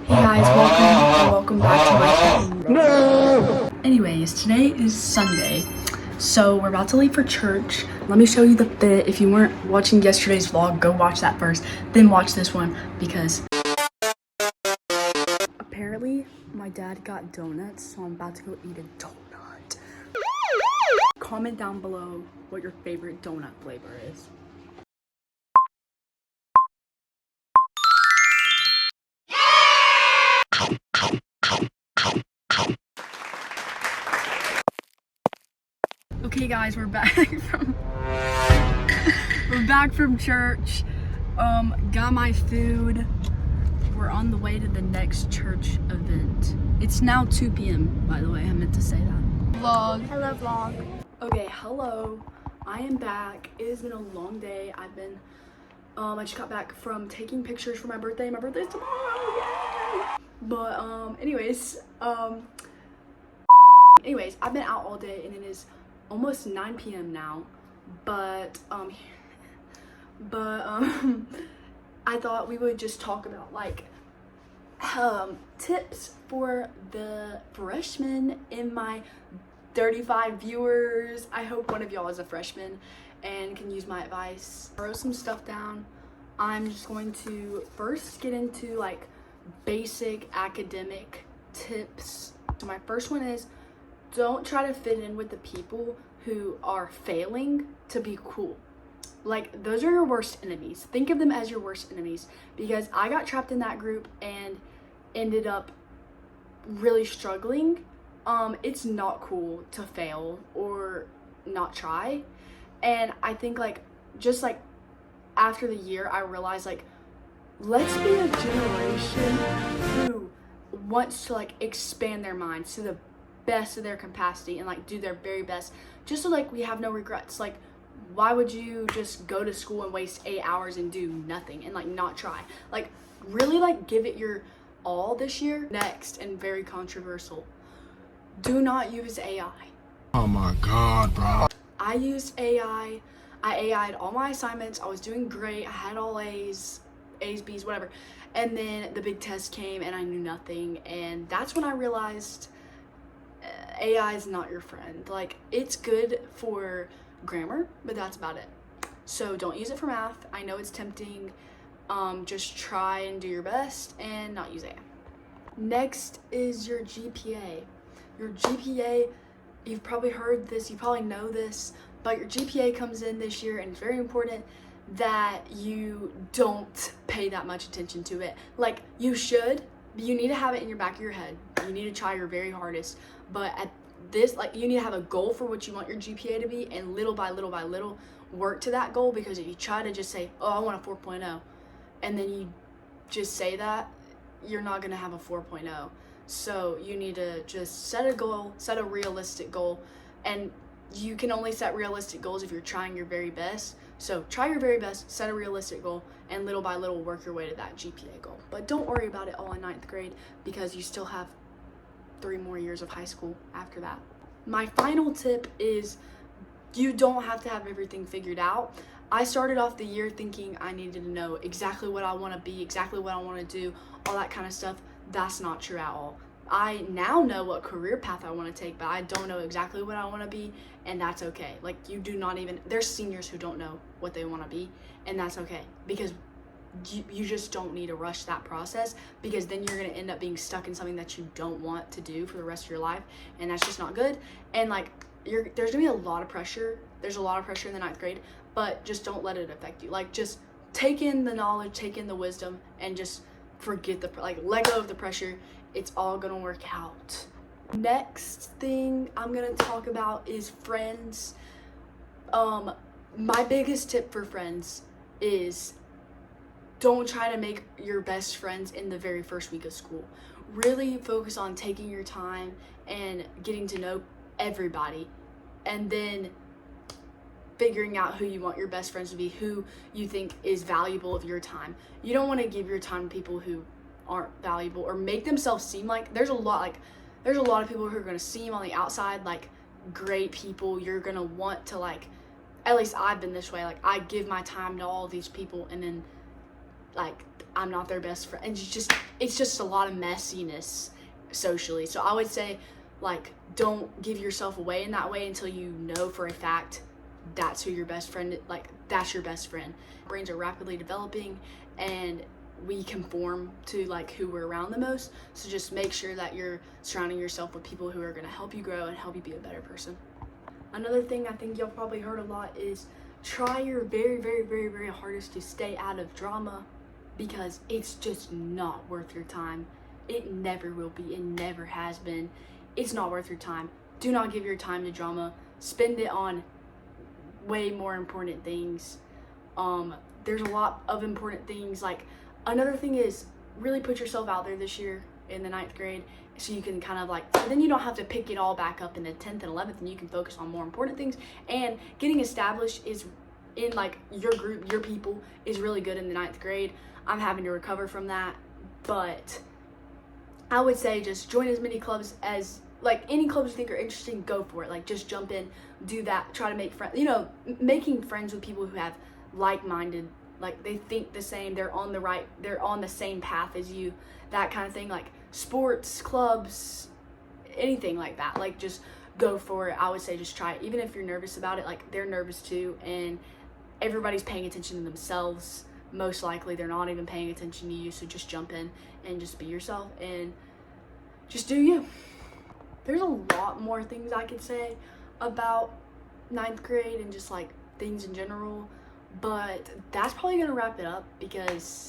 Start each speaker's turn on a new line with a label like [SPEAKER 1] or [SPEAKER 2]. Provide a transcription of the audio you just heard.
[SPEAKER 1] Hey guys, welcome back to my channel. No! Anyways, today is Sunday, so we're about to leave for church. Let me show you the fit. If you weren't watching yesterday's vlog, go watch that first, then watch this one, because apparently my dad got donuts, so I'm about to go eat a donut. Comment down below what your favorite donut flavor is. Okay guys, we're back from church. Got my food. We're on the way to the next church event. It's now 2 p.m. by the way, I meant to say that. Vlog.
[SPEAKER 2] Hello vlog.
[SPEAKER 1] Okay, hello. I am back. It has been a long day. I just got back from taking pictures for my birthday. My birthday's tomorrow. Yay! But anyways, I've been out all day and it is almost 9 p.m. now, but I thought we would just talk about like tips for the freshmen in my 35 viewers. I hope one of y'all is a freshman and can use my advice. I wrote some stuff down. I'm just going to first get into like basic academic tips. So my first one is, don't try to fit in with the people who are failing to be cool. Like, those are your worst enemies. Think of them as your worst enemies, because I got trapped in that group and ended up really struggling. It's not cool to fail or not try. And I think like, just like after the year, I realized like, let's be a generation who wants to like expand their minds to the best of their capacity and like do their very best, just so like we have no regrets. Like, why would you just go to school and waste 8 hours and do nothing and like not try? Like, really like give it your all this year. Next, and very controversial, do not use AI.
[SPEAKER 3] Oh my god, bro.
[SPEAKER 1] I used AI. I AI'd all my assignments. I was doing great. I had all A's, B's, whatever. And then the big test came and I knew nothing, and that's when I realized AI is not your friend. Like, it's good for grammar, but that's about it. So don't use it for math. I know it's tempting. Just try and do your best and not use AI. Next is your GPA. Your GPA, you've probably heard this, you probably know this, but your GPA comes in this year, and it's very important that you don't pay that much attention to it. Like, you should. You need to have it in your back of your head. You need to try your very hardest. But at this, like, you need to have a goal for what you want your GPA to be, and little by little by little work to that goal. Because if you try to just say, oh, I want a 4.0, and then you just say that, you're not going to have a 4.0. So you need to just set a goal, set a realistic goal. And you can only set realistic goals if you're trying your very best. So try your very best, set a realistic goal, and little by little work your way to that GPA goal. But don't worry about it all in 9th grade, because you still have 3 more years of high school after that. My final tip is, you don't have to have everything figured out. I started off the year thinking I needed to know exactly what I want to be, exactly what I want to do, all that kind of stuff. That's not true at all. I now know what career path I want to take, but I don't know exactly what I want to be, and that's okay. Like, you do not even, there's seniors who don't know what they want to be, and that's okay, because you just don't need to rush that process, because then you're going to end up being stuck in something that you don't want to do for the rest of your life, and that's just not good. And like, there's going to be a lot of pressure. There's a lot of pressure in the 9th grade, but just don't let it affect you. Like, just take in the knowledge, take in the wisdom, and just forget let go of the pressure. It's all gonna work out. Next thing I'm gonna talk about is friends. My biggest tip for friends is, don't try to make your best friends in the very first week of school. Really focus on taking your time and getting to know everybody, and then figuring out who you want your best friends to be, who you think is valuable of your time. You don't want to give your time to people who aren't valuable or make themselves seem like, there's a lot of people who are going to seem on the outside like great people. You're going to want to, like, at least I've been this way, like, I give my time to all these people, and then like I'm not their best friend. And it's just a lot of messiness socially. So I would say, like, don't give yourself away in that way until you know for a fact that's who your best friend, like, that's your best friend. Brains are rapidly developing, and we conform to, like, who we're around the most. So just make sure that you're surrounding yourself with people who are going to help you grow and help you be a better person. Another thing I think y'all probably heard a lot is try your very, very, very, very hardest to stay out of drama, because it's just not worth your time. It never will be. It never has been. It's not worth your time. Do not give your time to drama. Spend it on way more important things. There's a lot of important things. Like, another thing is really put yourself out there this year in the 9th grade, so you can kind of like, so then you don't have to pick it all back up in the 10th and 11th, and you can focus on more important things. And getting established is in, like, your group, your people, is really good in the 9th grade. I'm having to recover from that, but I would say just join as many clubs as, like, any clubs you think are interesting, go for it. Like, just jump in, do that, try to make friends. You know, making friends with people who have like-minded, like, they think the same, they're on the same path as you, that kind of thing. Like, sports, clubs, anything like that. Like, just go for it. I would say just try it. Even if you're nervous about it, like, they're nervous too, and everybody's paying attention to themselves. Most likely they're not even paying attention to you, so just jump in and just be yourself and just do you. There's a lot more things I could say about 9th grade and just, like, things in general, but that's probably gonna wrap it up, because